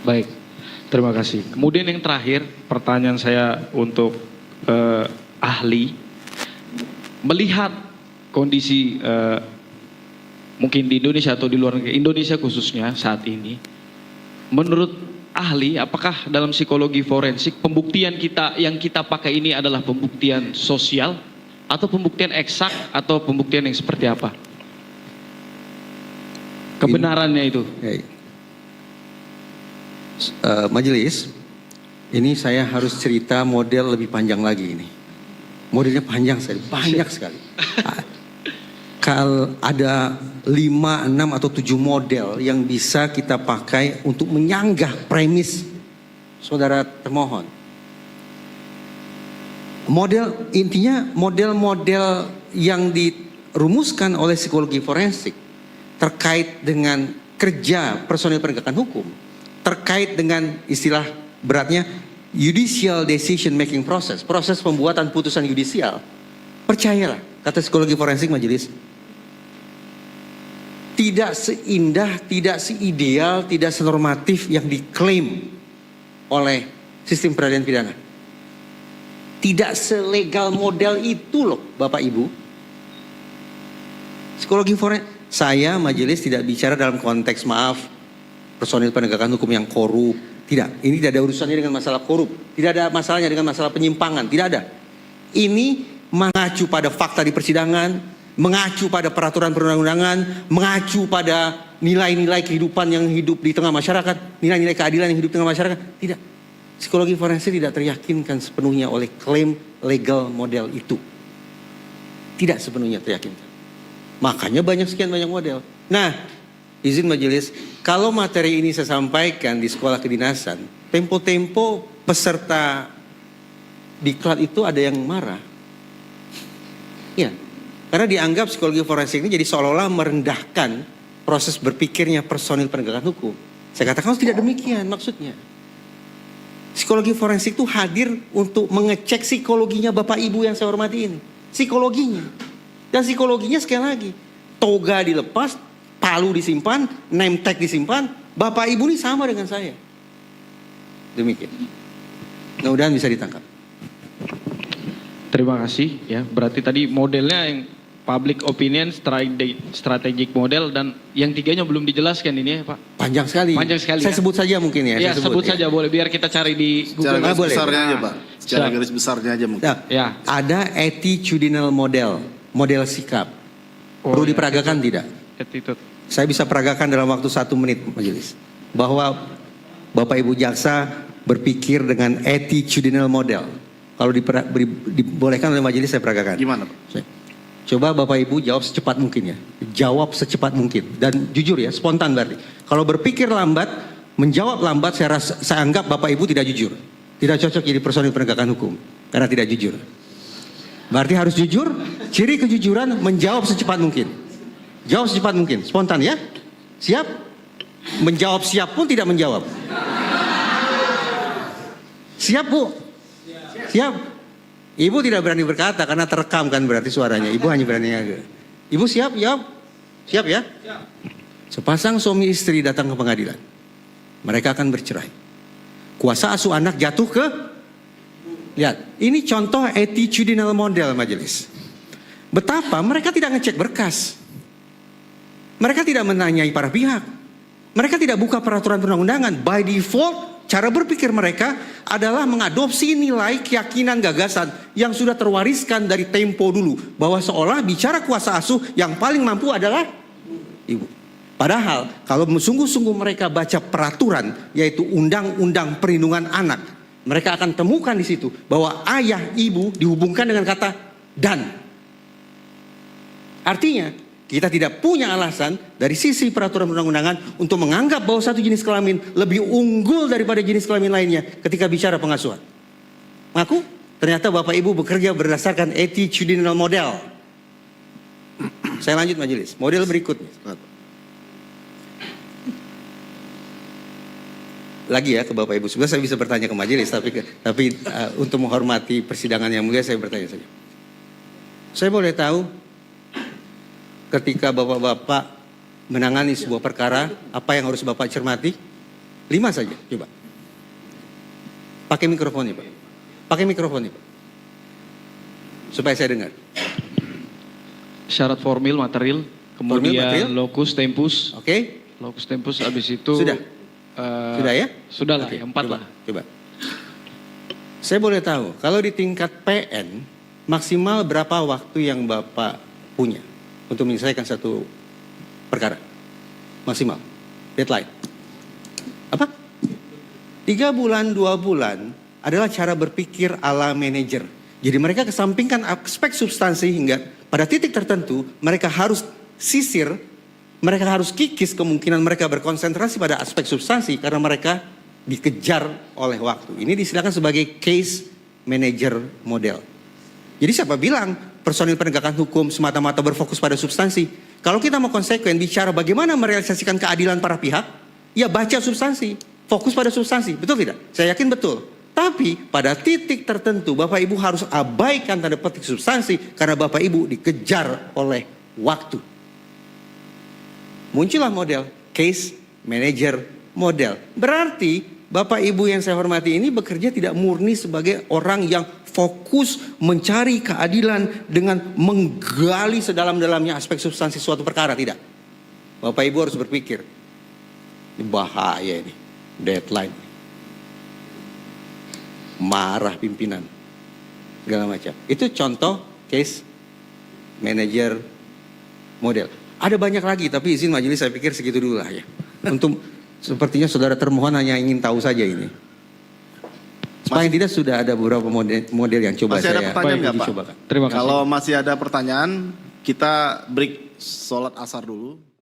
Baik, terima kasih. Kemudian yang terakhir, pertanyaan saya untuk ahli, melihat kondisi mungkin di Indonesia atau di luar negeri, Indonesia khususnya saat ini, menurut ahli, apakah dalam psikologi forensik pembuktian yang kita pakai ini adalah pembuktian sosial atau pembuktian eksak atau pembuktian yang seperti apa? Kebenarannya itu. Majelis, ini saya harus cerita model lebih panjang lagi ini. Modelnya panjang sekali, banyak sekali. Kalau ada 5, 6 atau 7 model yang bisa kita pakai untuk menyanggah premis saudara termohon. Intinya model-model yang dirumuskan oleh psikologi forensik terkait dengan kerja personil penegakan hukum, terkait dengan istilah beratnya judicial decision making process, proses pembuatan putusan yudisial. Percayalah, kata psikologi forensik majelis, tidak seindah, tidak seideal, tidak senormatif yang diklaim oleh sistem peradilan pidana. Tidak selegal model itu loh Bapak Ibu. Psikologi forensik, saya majelis tidak bicara dalam konteks maaf personil penegakan hukum yang korup. Tidak, ini tidak ada urusannya dengan masalah korup. Tidak ada masalahnya dengan masalah penyimpangan. Tidak ada. Ini mengacu pada fakta di persidangan, mengacu pada peraturan perundang-undangan, mengacu pada nilai-nilai kehidupan yang hidup di tengah masyarakat, nilai-nilai keadilan yang hidup di tengah masyarakat. Tidak. Psikologi forensik tidak teryakinkan sepenuhnya oleh klaim legal model itu. Tidak sepenuhnya teryakinkan. Makanya sekian banyak model. Nah, izin majelis, kalau materi ini saya sampaikan di sekolah kedinasan, tempo-tempo peserta diklat itu ada yang marah. Ya, karena dianggap psikologi forensik ini jadi seolah-olah merendahkan proses berpikirnya personil penegakan hukum. Saya katakan tidak demikian maksudnya. Psikologi forensik itu hadir untuk mengecek psikologinya Bapak Ibu yang saya hormati ini. Psikologinya. Dan psikologinya sekali lagi, toga dilepas, palu disimpan, name tag disimpan, Bapak Ibu ini sama dengan saya. Demikian. Mudah-mudahan bisa ditangkap. Terima kasih ya. Berarti tadi modelnya yang public opinion, strategic model, dan yang tiganya belum dijelaskan ini ya Pak. Panjang sekali. Panjang sekali. Saya sebut saja mungkin ya. Ya, sebut saja boleh, biar kita cari di Secara Google. garis besarnya aja Pak. Secara Siap. garis besarnya aja mungkin. Nah, Ya. ada attitudinal model sikap. Perlu ya, diperagakan tidak? Attitude. Saya bisa peragakan dalam waktu 1 menit majelis. Bahwa Bapak Ibu jaksa berpikir dengan attitudinal model. Kalau dibolehkan oleh majelis saya peragakan. Gimana Pak? Coba Bapak Ibu jawab secepat mungkin ya. Jawab secepat mungkin. Dan jujur ya, spontan berarti. Kalau berpikir lambat, menjawab lambat, saya anggap Bapak Ibu tidak jujur. Tidak cocok jadi personil penegakan hukum. Karena tidak jujur. Berarti harus jujur, ciri kejujuran menjawab secepat mungkin. Jawab secepat mungkin, spontan ya. Siap? Menjawab siap pun tidak menjawab. Siap Bu? Siap? Ibu tidak berani berkata karena terekam kan berarti suaranya. Ibu hanya berani agak. Ibu siap? Jawab. Siap ya? Sepasang suami istri datang ke pengadilan. Mereka akan bercerai. Kuasa asuh anak jatuh ke... Lihat, ini contoh attitudinal model majelis. Betapa mereka tidak ngecek berkas. Mereka tidak menanyai para pihak. Mereka tidak buka peraturan perundang-undangan. By default, cara berpikir mereka adalah mengadopsi nilai keyakinan gagasan yang sudah terwariskan dari tempo dulu. Bahwa seolah bicara kuasa asuh yang paling mampu adalah ibu. Padahal kalau sungguh-sungguh mereka baca peraturan, yaitu Undang-Undang Perlindungan Anak, mereka akan temukan di situ bahwa ayah ibu dihubungkan dengan kata dan. Artinya kita tidak punya alasan dari sisi peraturan perundang-undangan untuk menganggap bahwa satu jenis kelamin lebih unggul daripada jenis kelamin lainnya ketika bicara pengasuhan. Mengaku ternyata Bapak Ibu bekerja berdasarkan attitudinal model. Saya lanjut majelis. Model berikutnya. Lagi ya ke Bapak Ibu. Sebenarnya saya bisa bertanya ke majelis, tapi untuk menghormati persidangan yang mulia saya bertanya saja. Saya boleh tahu ketika Bapak-bapak menangani sebuah perkara, apa yang harus Bapak cermati? 5 saja, coba. Pakai mikrofonnya, Pak. Pakai mikrofonnya, Pak. Supaya saya dengar. Syarat formil material, kemudian material. locus tempus. Oke? Locus tempus habis itu Sudah? Sudah ya? Sudah lah, Oke, 4 coba, lah. Coba. Saya boleh tahu, kalau di tingkat PN, maksimal berapa waktu yang Bapak punya untuk menyelesaikan satu perkara? Maksimal. Deadline. Apa? 3 bulan, 2 bulan adalah cara berpikir ala manajer. Jadi mereka kesampingkan aspek substansi hingga pada titik tertentu mereka harus sisir, mereka harus kikis kemungkinan mereka berkonsentrasi pada aspek substansi karena mereka dikejar oleh waktu. Ini disilakan sebagai case manager model. Jadi siapa bilang personil penegakan hukum semata-mata berfokus pada substansi? Kalau kita mau konsekuen bicara bagaimana merealisasikan keadilan para pihak, ya baca substansi, fokus pada substansi, betul tidak? Saya yakin betul. Tapi pada titik tertentu Bapak Ibu harus abaikan tanda petik substansi karena Bapak Ibu dikejar oleh waktu. Muncullah model case manager model. Berarti Bapak Ibu yang saya hormati ini bekerja tidak murni sebagai orang yang fokus mencari keadilan dengan menggali sedalam-dalamnya aspek substansi suatu perkara, tidak. Bapak Ibu harus berpikir, ini bahaya ini, deadline. Marah pimpinan, segala macam. Itu contoh case manager model. Ada banyak lagi, tapi izin majelis saya pikir segitu dulu lah ya. Untuk sepertinya saudara termohon hanya ingin tahu saja ini. Paling tidak sudah ada beberapa model yang coba Masih ada saya pertanyaan nggak, Pak? cobakan. Terima kasih. Kalau masih ada pertanyaan, kita break sholat asar dulu.